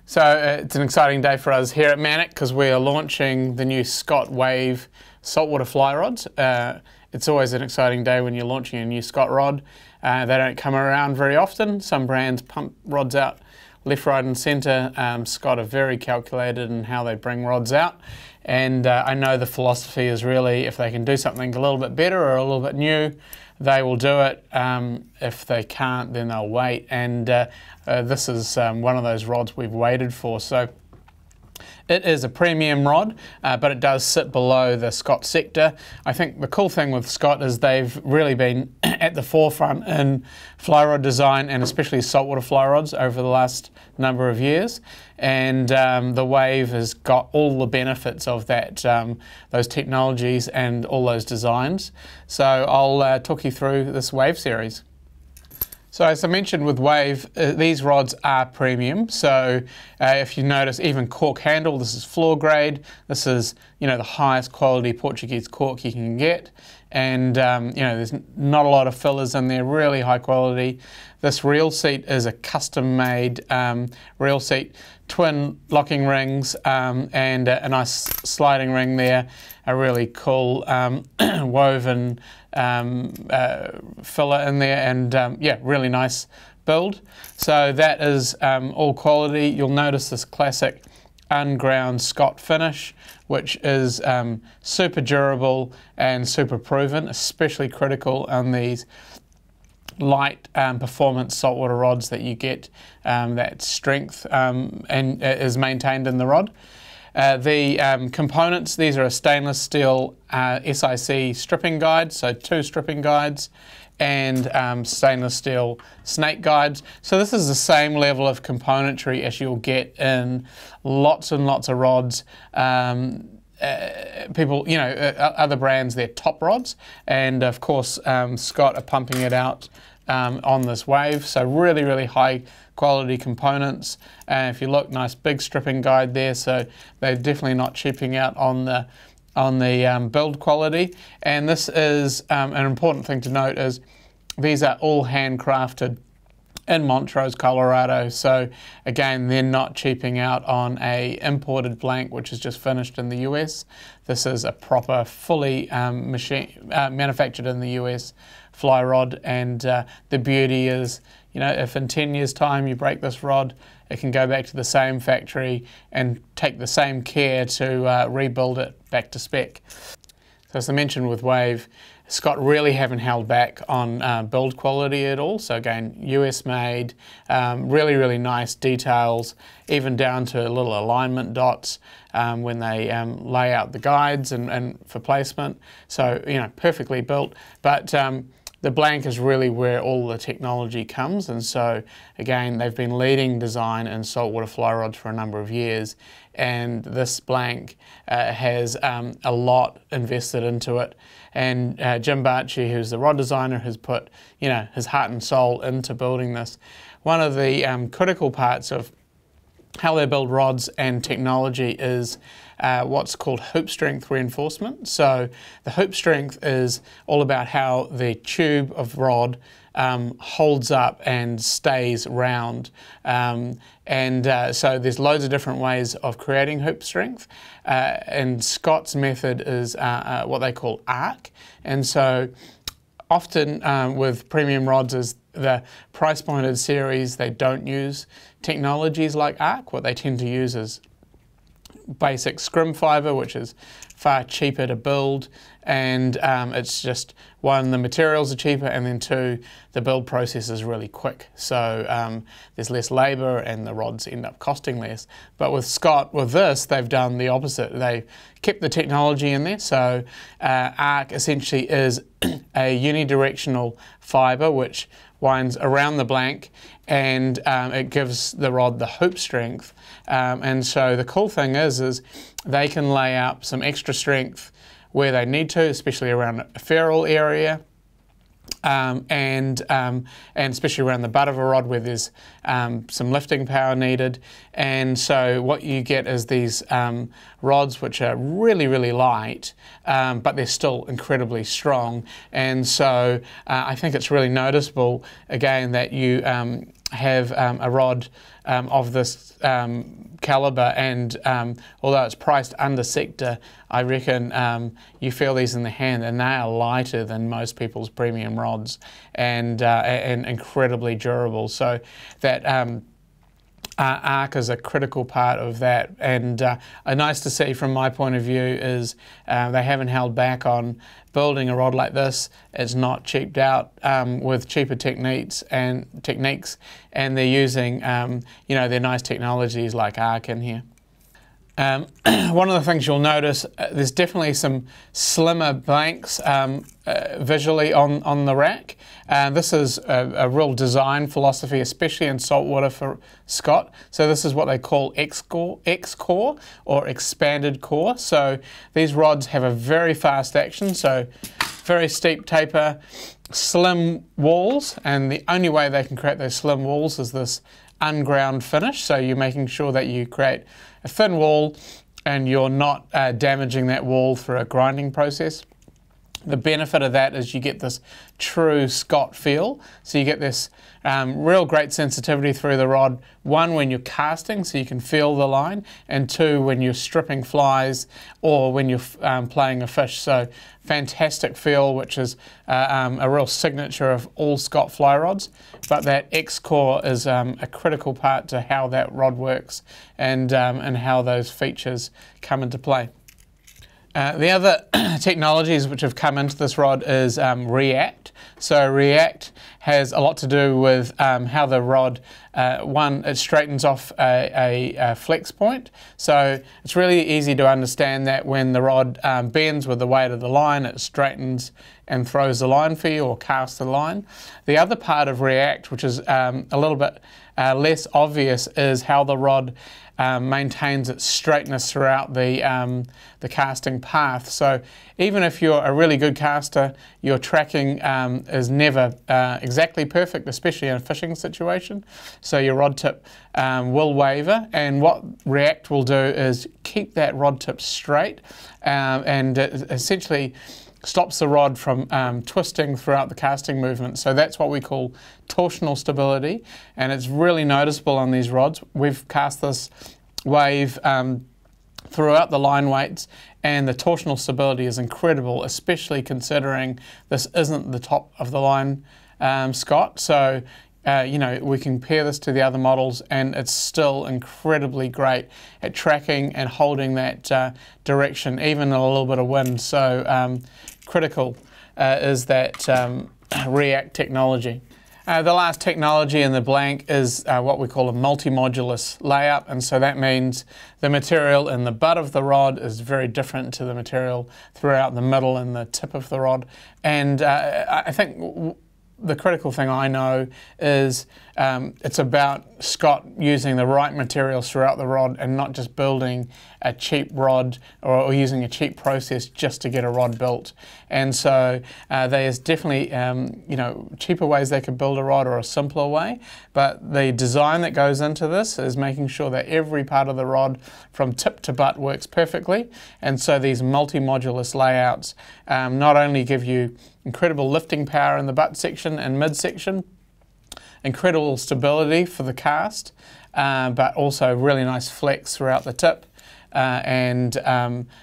So it's an exciting day for us here at Manic because we are launching the new Scott Wave saltwater fly rods. It's always an exciting day when you're launching a new Scott rod. They don't come around very often. Some brands pump rods out left, right and centre. Scott are very calculated in how they bring rods out. And I know the philosophy is really if they can do something a little bit better or a little bit new, they will do it. If they can't, then they'll wait. And this is one of those rods we've waited for. So it is a premium rod, but it does sit below the Scott sector. I think the cool thing with Scott is they've really been at the forefront in fly rod design and especially saltwater fly rods over the last number of years. And the Wave has got all the benefits of that, those technologies and all those designs. So I'll talk you through this Wave series. So as I mentioned with Wave, these rods are premium. So if you notice, even cork handle, this is floor grade. This is, the highest quality Portuguese cork you can get. And there's not a lot of fillers in there, really high quality. This reel seat is a custom made reel seat, twin locking rings and a nice sliding ring there, a really cool woven filler in there, and really nice build. So that is all quality. You'll notice this classic unground Scott finish, which is super durable and super proven, especially critical on these light performance saltwater rods that you get that strength and is maintained in the rod. The components, these are a stainless steel SIC stripping guide, so 2 stripping guides and stainless steel snake guides. So this is the same level of componentry as you'll get in lots and lots of rods. People, other brands, they're top rods, and of course Scott are pumping it out on this Wave. So really, really high quality components. If you look, nice big stripping guide there. So they're definitely not cheaping out on the build quality. And this is an important thing to note is these are all handcrafted in Montrose, Colorado. So again, they're not cheaping out on a imported blank, which is just finished in the US. This is a proper, fully manufactured in the US fly rod. And the beauty is, if in 10 years time you break this rod, it can go back to the same factory and take the same care to rebuild it back to spec. So as I mentioned with Wave, Scott really haven't held back on build quality at all. So again, US made, really, really nice details, even down to little alignment dots when they lay out the guides and for placement. So, perfectly built. But the blank is really where all the technology comes, and so again they've been leading design in saltwater fly rods for a number of years, and this blank has a lot invested into it. And Jim Bartschi, who's the rod designer, has put his heart and soul into building this. One of the critical parts of how they build rods and technology is what's called hoop strength reinforcement. So the hoop strength is all about how the tube of rod holds up and stays round. So there's loads of different ways of creating hoop strength. And Scott's method is what they call arc. And so often with premium rods is the price pointed series, they don't use technologies like arc. What they tend to use is basic scrim fibre, which is far cheaper to build, and it's just, one, the materials are cheaper, and then 2, the build process is really quick. So there's less labour and the rods end up costing less. But with Scott, with this, they've done the opposite. They've kept the technology in there. So arc essentially is a unidirectional fibre which winds around the blank, and it gives the rod the hoop strength. And so the cool thing is they can lay out some extra strength where they need to, especially around a ferrule area, and especially around the butt of a rod where there's some lifting power needed. And so what you get is these rods which are really, really light, but they're still incredibly strong. And so I think it's really noticeable, again, that you have a rod of this caliber, and although it's priced under sector, I reckon you feel these in the hand and they are lighter than most people's premium rods, and incredibly durable. So that arc is a critical part of that, and nice to see from my point of view is they haven't held back on building a rod like this. It's not cheaped out with cheaper techniques, and they're using you know, their nice technologies like arc in here. One of the things you'll notice, there's definitely some slimmer blanks visually on the rack. This is a real design philosophy, especially in saltwater for Scott. So this is what they call X-core or expanded core. So these rods have a very fast action, so very steep taper, slim walls, and the only way they can create those slim walls is this unground finish. So you're making sure that you create a thin wall and you're not damaging that wall through a grinding process. The benefit of that is you get this true Scott feel. So you get this real great sensitivity through the rod, one when you're casting so you can feel the line, and two when you're stripping flies or when you're playing a fish. So fantastic feel, which is a real signature of all Scott fly rods. But that X-core is a critical part to how that rod works and how those features come into play. The other technologies which have come into this rod is React. So React has a lot to do with how the rod, one, it straightens off a flex point. So it's really easy to understand that when the rod bends with the weight of the line, it straightens and throws the line for you or casts the line. The other part of React, which is a little bit less obvious, is how the rod maintains its straightness throughout the casting path. So even if you're a really good caster, your tracking is never exactly perfect, especially in a fishing situation. So your rod tip will waver, and what React will do is keep that rod tip straight, and it essentially stops the rod from twisting throughout the casting movement. So that's what we call torsional stability, and it's really noticeable on these rods. We've cast this wave throughout the line weights, and the torsional stability is incredible, especially considering this isn't the top of the line Scott. So you know, we compare this to the other models and it's still incredibly great at tracking and holding that direction, even in a little bit of wind. So critical is that React technology. The last technology in the blank is what we call a multi-modulus layup, and so that means the material in the butt of the rod is very different to the material throughout the middle and the tip of the rod. And I think the critical thing I know is it's about Scott using the right materials throughout the rod and not just building a cheap rod or using a cheap process just to get a rod built. And so there's definitely you know, cheaper ways they could build a rod or a simpler way, but the design that goes into this is making sure that every part of the rod from tip to butt works perfectly. And so these multi-modulus layouts not only give you incredible lifting power in the butt section and midsection, incredible stability for the cast, but also really nice flex throughout the tip. And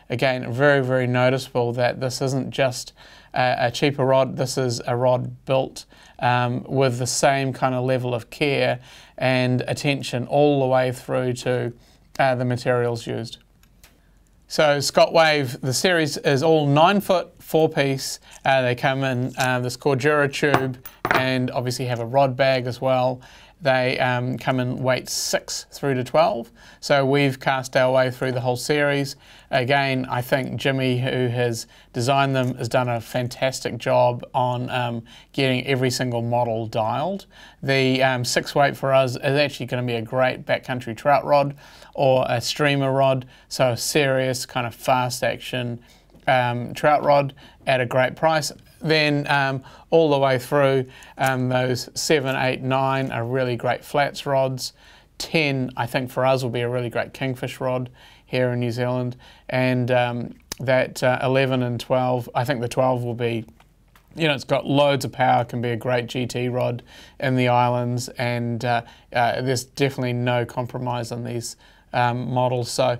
again, very, very noticeable that this isn't just a cheaper rod, this is a rod built with the same kind of level of care and attention all the way through to the materials used. So Scott Wave, the series is all 9-foot, 4-piece. They come in this Cordura tube and obviously have a rod bag as well. They come in weights 6 through to 12. So we've cast our way through the whole series. Again, I think Jimmy, who has designed them, has done a fantastic job on getting every single model dialed. The 6 weight for us is actually going to be a great backcountry trout rod or a streamer rod. So a serious kind of fast action trout rod at a great price. then all the way through, those 7, 8, 9 are really great flats rods. 10, I think for us, will be a really great kingfish rod here in New Zealand. And that 11 and 12, I think the 12 will be, you know, it's got loads of power, can be a great GT rod in the islands, and there's definitely no compromise on these models, so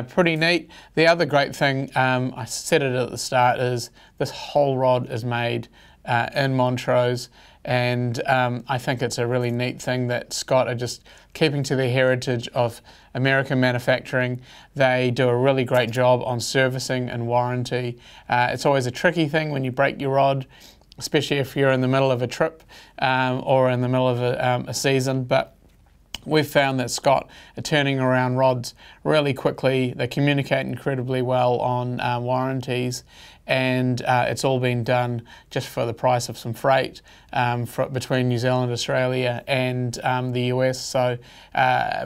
pretty neat. The other great thing, I said it at the start, is this whole rod is made in Montrose, and I think it's a really neat thing that Scott are just keeping to their heritage of American manufacturing. They do a really great job on servicing and warranty. It's always a tricky thing when you break your rod, especially if you're in the middle of a trip or in the middle of a season, but we've found that Scott are turning around rods really quickly. They communicate incredibly well on warranties, and it's all been done just for the price of some freight between New Zealand, Australia and the US, so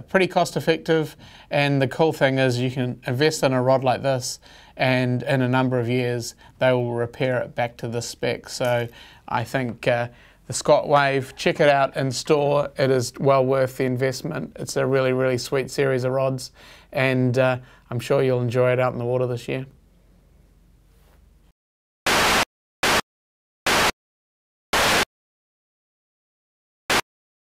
pretty cost effective. And the cool thing is you can invest in a rod like this, and in a number of years they will repair it back to the spec. So I think the Scott Wave, check it out in store. It is well worth the investment. It's a really, really sweet series of rods, and I'm sure you'll enjoy it out in the water this year.